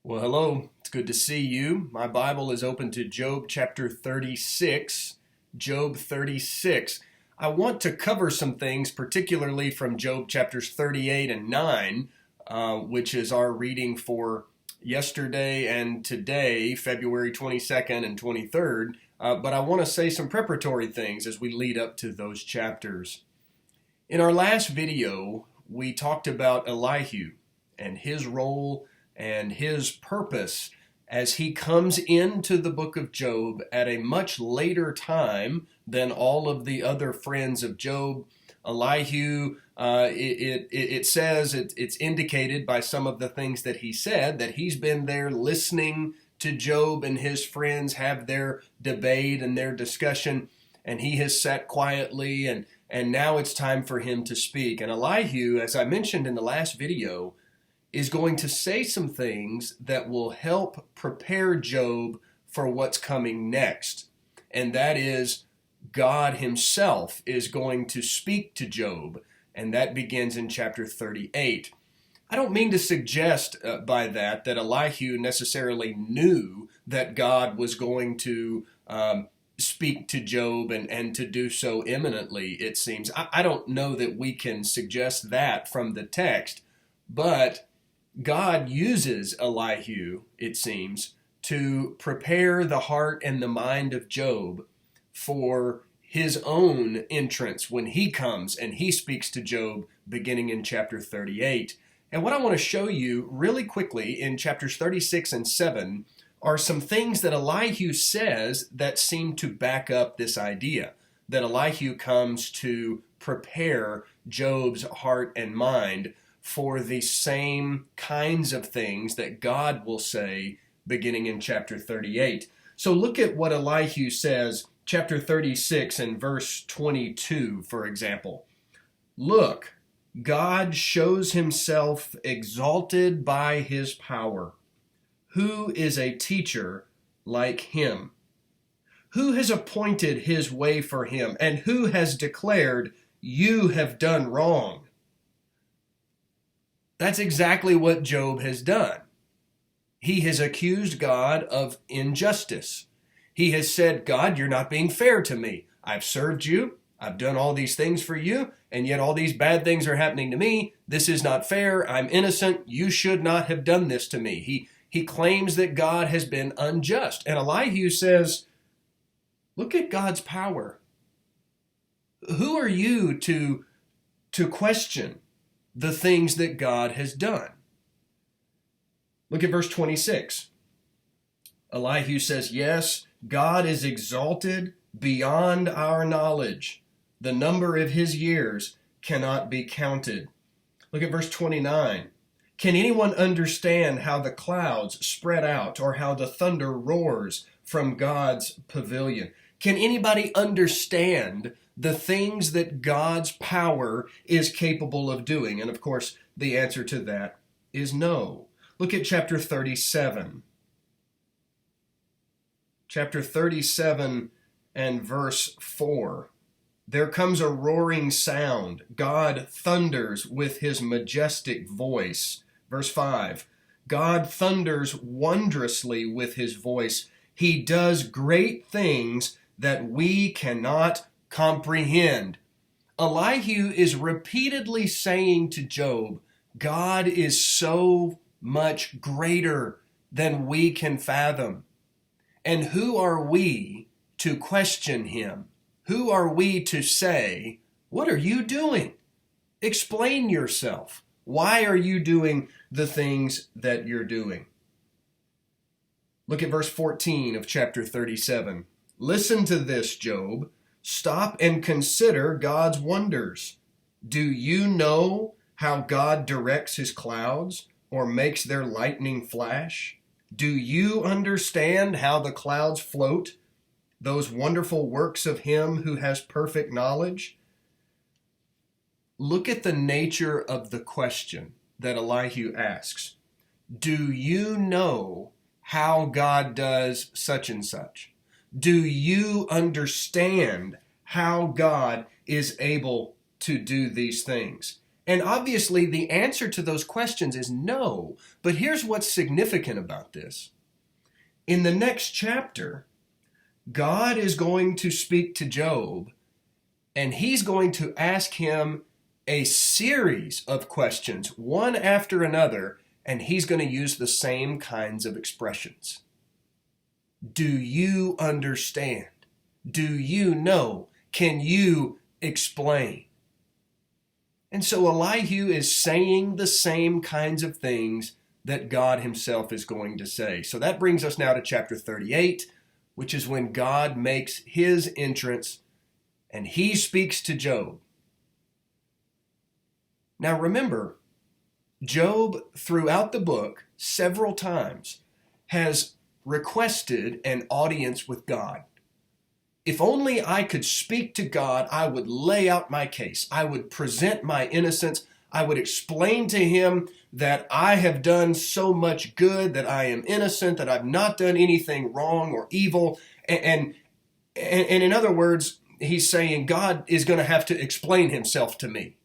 Well, hello. It's good to see you. My Bible is open to Job chapter 36. Job 36. I want to cover some things, particularly from Job chapters 38 and 9, which is our reading for yesterday and today, February 22nd and 23rd. But I want to say some preparatory things as we lead up to those chapters. In our last video, we talked about Elihu and his role and his purpose as he comes into the book of Job at a much later time than all of the other friends of Job. Elihu, it says, it's indicated by some of the things that he said, that he's been there listening to Job and his friends have their debate and their discussion, and he has sat quietly, and now it's time for him to speak. And Elihu, as I mentioned in the last video, is going to say some things that will help prepare Job for what's coming next. And that is, God himself is going to speak to Job, and that begins in chapter 38. I don't mean to suggest by that Elihu necessarily knew that God was going to speak to Job and to do so imminently, it seems. I don't know that we can suggest that from the text, but God uses Elihu, it seems, to prepare the heart and the mind of Job for his own entrance when he comes and he speaks to Job beginning in chapter 38. And what I want to show you really quickly in chapters 36 and 7 are some things that Elihu says that seem to back up this idea, that Elihu comes to prepare Job's heart and mind for the same kinds of things that God will say beginning in chapter 38. So look at what Elihu says, chapter 36 and verse 22, for example. Look, God shows himself exalted by his power. Who is a teacher like him? Who has appointed his way for him, and who has declared, you have done wrong? That's exactly what Job has done. He has accused God of injustice. He has said, God, you're not being fair to me. I've served you. I've done all these things for you, and yet all these bad things are happening to me. This is not fair. I'm innocent. You should not have done this to me. He claims that God has been unjust. And Elihu says, look at God's power. Who are you to question the things that God has done? Look at verse 26. Elihu says, yes, God is exalted beyond our knowledge. The number of his years cannot be counted. Look at verse 29. Can anyone understand how the clouds spread out, or how the thunder roars from God's pavilion? Can anybody understand the things that God's power is capable of doing? And of course, the answer to that is no. Look at chapter 37. Chapter 37 and verse 4. There comes a roaring sound. God thunders with his majestic voice. Verse 5. God thunders wondrously with his voice. He does great things that we cannot comprehend. Elihu is repeatedly saying to Job, God is so much greater than we can fathom. And who are we to question him? Who are we to say, what are you doing? Explain yourself. Why are you doing the things that you're doing? Look at verse 14 of chapter 37. Listen to this, Job. Stop and consider God's wonders. Do you know how God directs his clouds or makes their lightning flash? Do you understand how the clouds float, those wonderful works of him who has perfect knowledge? Look at the nature of the question that Elihu asks. Do you know how God does such and such? Do you understand how God is able to do these things? And obviously the answer to those questions is no. But here's what's significant about this. In the next chapter, God is going to speak to Job, and he's going to ask him a series of questions, one after another, and he's going to use the same kinds of expressions. Do you understand? Do you know? Can you explain? And so Elihu is saying the same kinds of things that God himself is going to say. So that brings us now to chapter 38, which is when God makes his entrance and he speaks to Job. Now remember, Job throughout the book several times has requested an audience with God. If only I could speak to God, I would lay out my case. I would present my innocence. I would explain to him that I have done so much good, that I am innocent, that I've not done anything wrong or evil. And in other words, he's saying God is going to have to explain himself to me.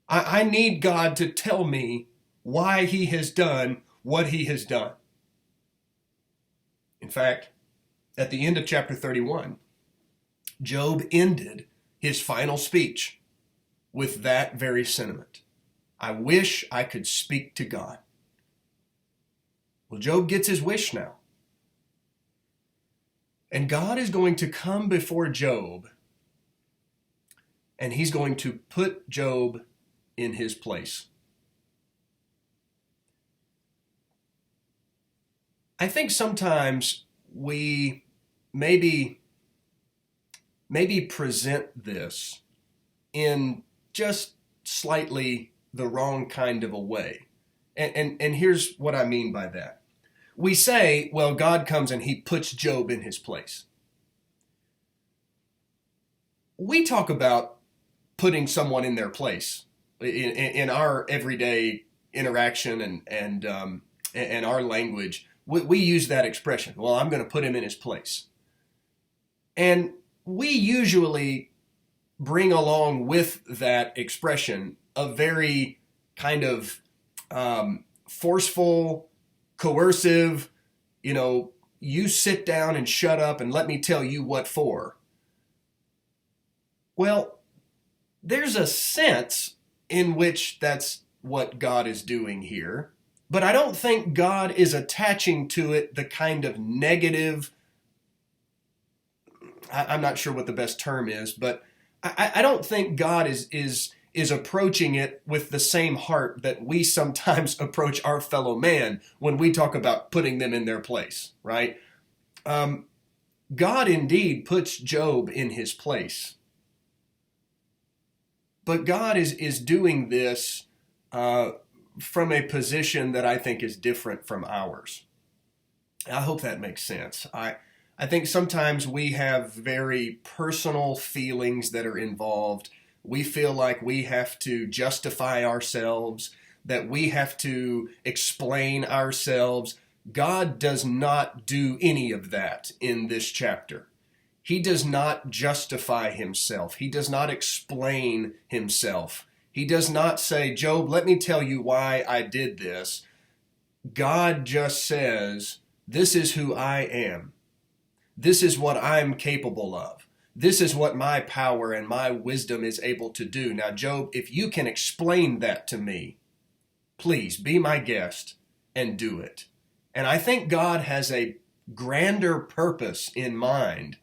I need God to tell me why he has done what he has done. In fact, at the end of chapter 31, Job ended his final speech with that very sentiment. I wish I could speak to God. Well, Job gets his wish now. And God is going to come before Job, and he's going to put Job in his place. I think sometimes we maybe present this in just slightly the wrong kind of a way. And here's what I mean by that. We say, well, God comes and he puts Job in his place. We talk about putting someone in their place in our everyday interaction and our language. We use that expression. Well, I'm going to put him in his place. And we usually bring along with that expression a very kind of forceful, coercive, you sit down and shut up and let me tell you what for. Well, there's a sense in which that's what God is doing here. But I don't think God is attaching to it the kind of negative, I'm not sure what the best term is, but I don't think God is approaching it with the same heart that we sometimes approach our fellow man when we talk about putting them in their place, right? God indeed puts Job in his place. But God is doing this from a position that I think is different from ours. I hope that makes sense. I think sometimes we have very personal feelings that are involved. We feel like we have to justify ourselves, that we have to explain ourselves. God does not do any of that in this chapter. He does not justify himself. He does not explain himself. He does not say, Job, let me tell you why I did this. God just says, this is who I am. This is what I'm capable of. This is what my power and my wisdom is able to do. Now, Job, if you can explain that to me, please be my guest and do it. And I think God has a grander purpose in mind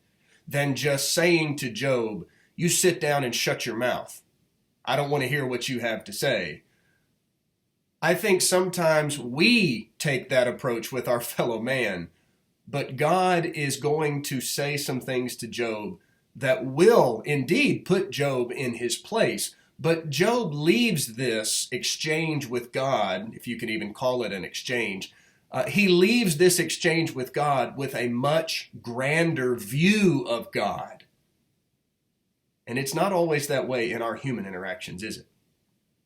than just saying to Job, you sit down and shut your mouth. I don't want to hear what you have to say. I think sometimes we take that approach with our fellow man, but God is going to say some things to Job that will indeed put Job in his place. But Job leaves this exchange with God, if you can even call it an exchange. He leaves this exchange with God with a much grander view of God. And it's not always that way in our human interactions, is it?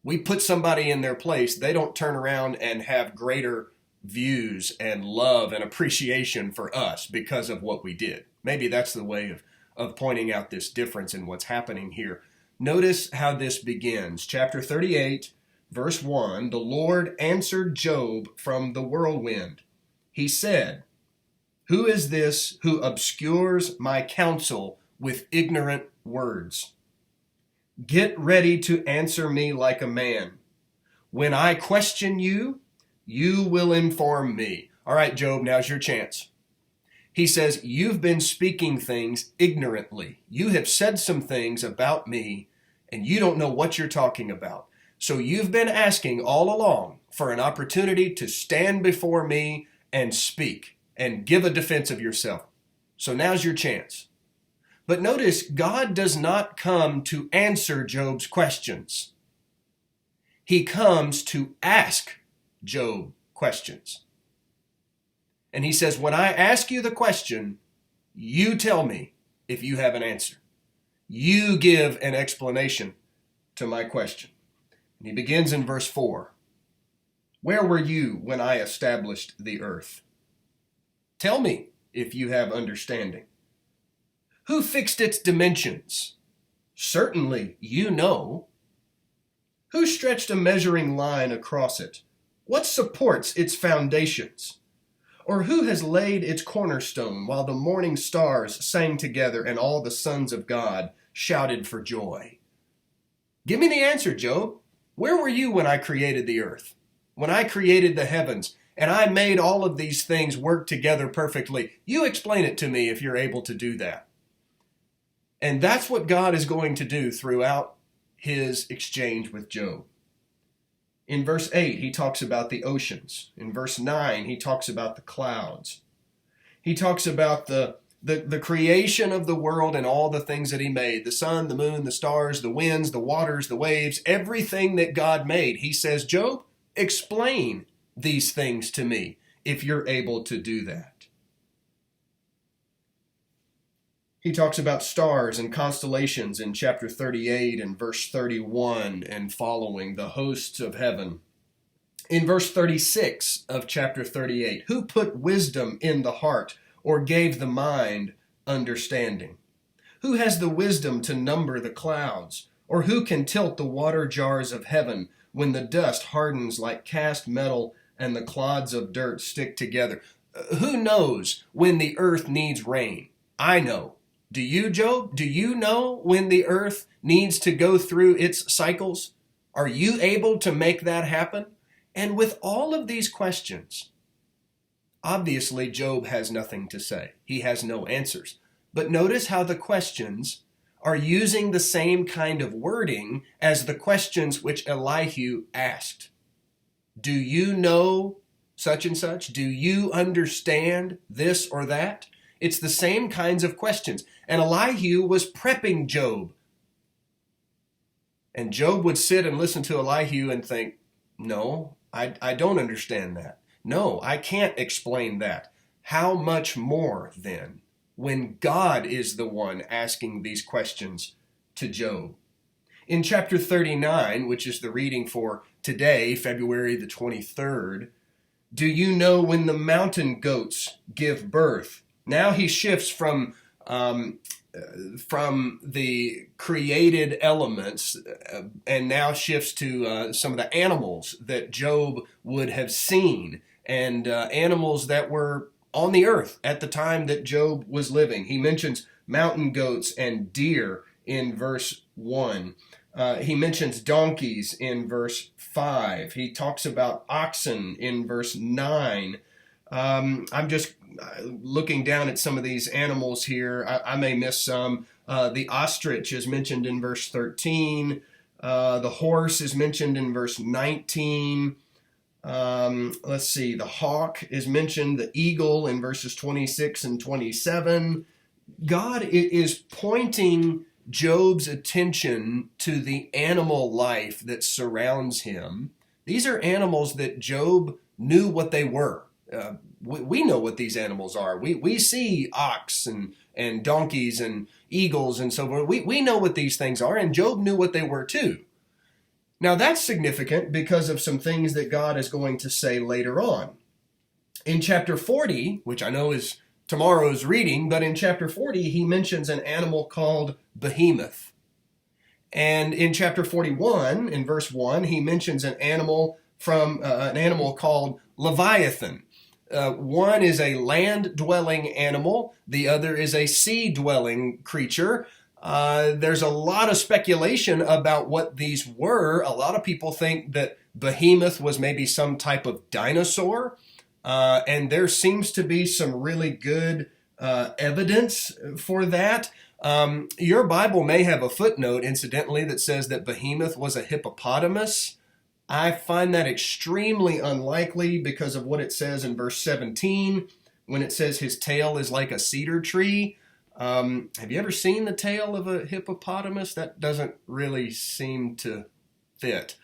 We put somebody in their place, they don't turn around and have greater views and love and appreciation for us because of what we did. Maybe that's the way of pointing out this difference in what's happening here. Notice how this begins. Chapter 38, verse 1, the Lord answered Job from the whirlwind. He said, "Who is this who obscures my counsel with ignorant words? Get ready to answer me like a man. When I question you, you will inform me." All right, Job, now's your chance. He says, you've been speaking things ignorantly. You have said some things about me, and you don't know what you're talking about. So you've been asking all along for an opportunity to stand before me and speak and give a defense of yourself. So now's your chance. But notice, God does not come to answer Job's questions. He comes to ask Job questions. And he says, when I ask you the question, you tell me if you have an answer. You give an explanation to my question. And he begins in verse 4. Where were you when I established the earth? Tell me if you have understanding. Who fixed its dimensions? Certainly you know. Who stretched a measuring line across it? What supports its foundations? Or who has laid its cornerstone while the morning stars sang together and all the sons of God shouted for joy? Give me the answer, Job. Where were you when I created the earth? When I created the heavens and I made all of these things work together perfectly? You explain it to me if you're able to do that. And that's what God is going to do throughout his exchange with Job. In verse 8, he talks about the oceans. In verse 9, he talks about the clouds. He talks about the creation of the world and all the things that he made. The sun, the moon, the stars, the winds, the waters, the waves, everything that God made. He says, Job, explain these things to me if you're able to do that. He talks about stars and constellations in chapter 38 and verse 31 and following, the hosts of heaven. In verse 36 of chapter 38, who put wisdom in the heart or gave the mind understanding? Who has the wisdom to number the clouds? Or who can tilt the water jars of heaven when the dust hardens like cast metal and the clods of dirt stick together? Who knows when the earth needs rain? I know. Do you, Job? Do you know when the earth needs to go through its cycles? Are you able to make that happen? And with all of these questions, obviously Job has nothing to say. He has no answers. But notice how the questions are using the same kind of wording as the questions which Elihu asked. Do you know such and such? Do you understand this or that? It's the same kinds of questions. And Elihu was prepping Job. And Job would sit and listen to Elihu and think, no, I don't understand that. No, I can't explain that. How much more then when God is the one asking these questions to Job? In chapter 39, which is the reading for today, February the 23rd, do you know when the mountain goats give birth? Now he shifts from the created elements and now shifts to some of the animals that Job would have seen and animals that were on the earth at the time that Job was living. He mentions mountain goats and deer in verse 1. He mentions donkeys in verse 5. He talks about oxen in verse 9. I'm just looking down at some of these animals here. I may miss some. The ostrich is mentioned in verse 13. The horse is mentioned in verse 19. Let's see. The hawk is mentioned, the eagle in verses 26 and 27. God is pointing Job's attention to the animal life that surrounds him. These are animals that Job knew what they were. We know what these animals are. We see ox and donkeys and eagles and so forth. We know what these things are, and Job knew what they were too. Now that's significant because of some things that God is going to say later on. In chapter 40, which I know is tomorrow's reading, but in chapter 40 he mentions an animal called behemoth. And in chapter 41, in verse 1, he mentions an animal called Leviathan. One is a land-dwelling animal. The other is a sea-dwelling creature. There's a lot of speculation about what these were. A lot of people think that behemoth was maybe some type of dinosaur. And there seems to be some really good evidence for that. Your Bible may have a footnote, incidentally, that says that behemoth was a hippopotamus. I find that extremely unlikely because of what it says in verse 17 when it says his tail is like a cedar tree. Have you ever seen the tail of a hippopotamus? That doesn't really seem to fit.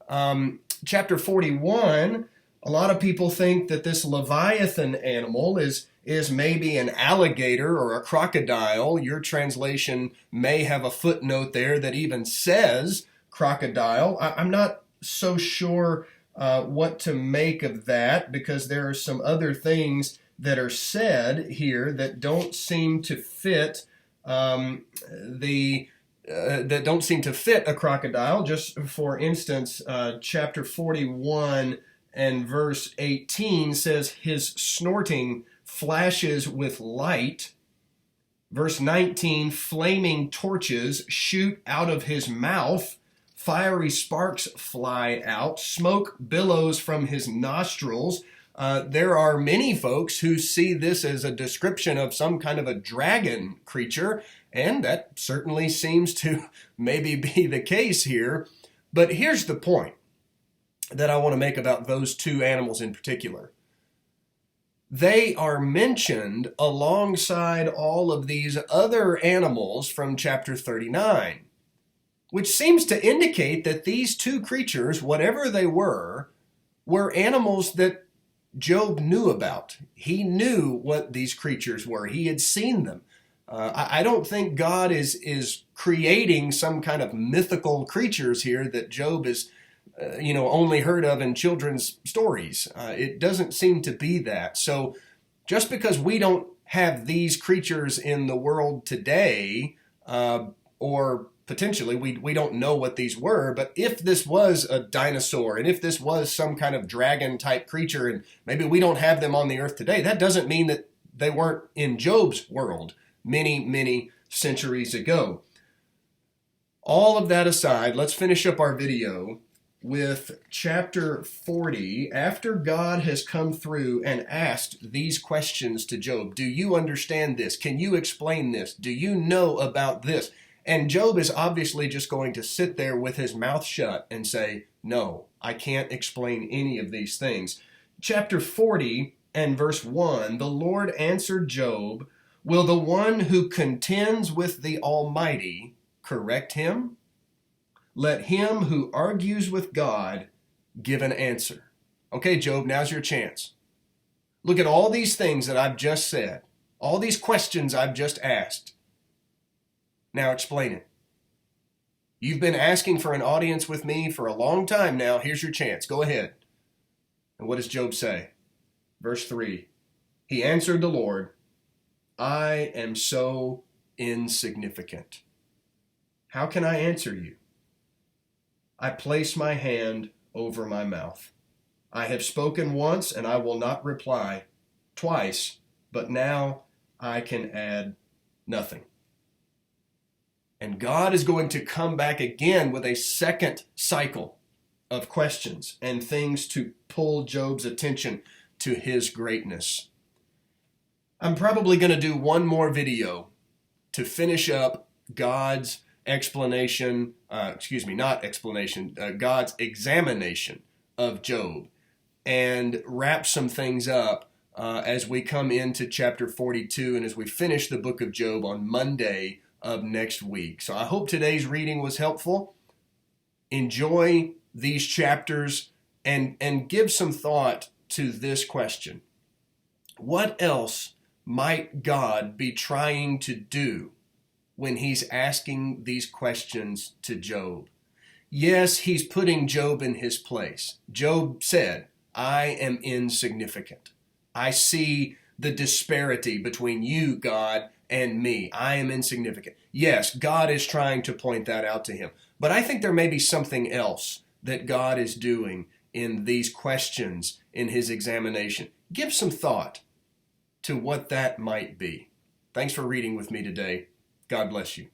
Chapter 41, a lot of people think that this Leviathan animal is maybe an alligator or a crocodile. Your translation may have a footnote there that even says crocodile. I'm not so sure what to make of that because there are some other things that are said here that don't seem to fit that don't seem to fit a crocodile. Just for instance, chapter 41 and verse 18 says his snorting flashes with light. Verse 19, flaming torches shoot out of his mouth. Fiery sparks fly out. Smoke billows from his nostrils. There are many folks who see this as a description of some kind of a dragon creature, and that certainly seems to maybe be the case here. But here's the point that I want to make about those two animals in particular. They are mentioned alongside all of these other animals from chapter 39, which seems to indicate that these two creatures, whatever they were animals that Job knew about. He knew what these creatures were. He had seen them. I don't think God is creating some kind of mythical creatures here that Job is, only heard of in children's stories. It doesn't seem to be that. So just because we don't have these creatures in the world today, or potentially we don't know what these were, but if this was a dinosaur and if this was some kind of dragon type creature and maybe we don't have them on the earth today, that doesn't mean that they weren't in Job's world many centuries ago. All of that aside, let's finish up our video with chapter 40. After God has come through and asked these questions to Job, do you understand this? Can you explain this? Do you know about this? And Job is obviously just going to sit there with his mouth shut and say, no, I can't explain any of these things. Chapter 40 and verse 1, the Lord answered Job, will the one who contends with the Almighty correct him? Let him who argues with God give an answer. Okay, Job, now's your chance. Look at all these things that I've just said, all these questions I've just asked. Now explain it. You've been asking for an audience with me for a long time now. Here's your chance. Go ahead. And what does Job say? Verse 3, he answered the Lord, I am so insignificant. How can I answer you? I place my hand over my mouth. I have spoken once and I will not reply, twice, but now I can add nothing. And God is going to come back again with a second cycle of questions and things to pull Job's attention to his greatness. I'm probably going to do one more video to finish up God's explanation, God's examination of Job and wrap some things up as we come into chapter 42 and as we finish the book of Job on Monday of next week. So I hope today's reading was helpful. Enjoy these chapters and give some thought to this question. What else might God be trying to do when he's asking these questions to Job? Yes, he's putting Job in his place. Job said, I am insignificant. I see the disparity between you, God, and me. I am insignificant. Yes, God is trying to point that out to him. But I think there may be something else that God is doing in these questions in his examination. Give some thought to what that might be. Thanks for reading with me today. God bless you.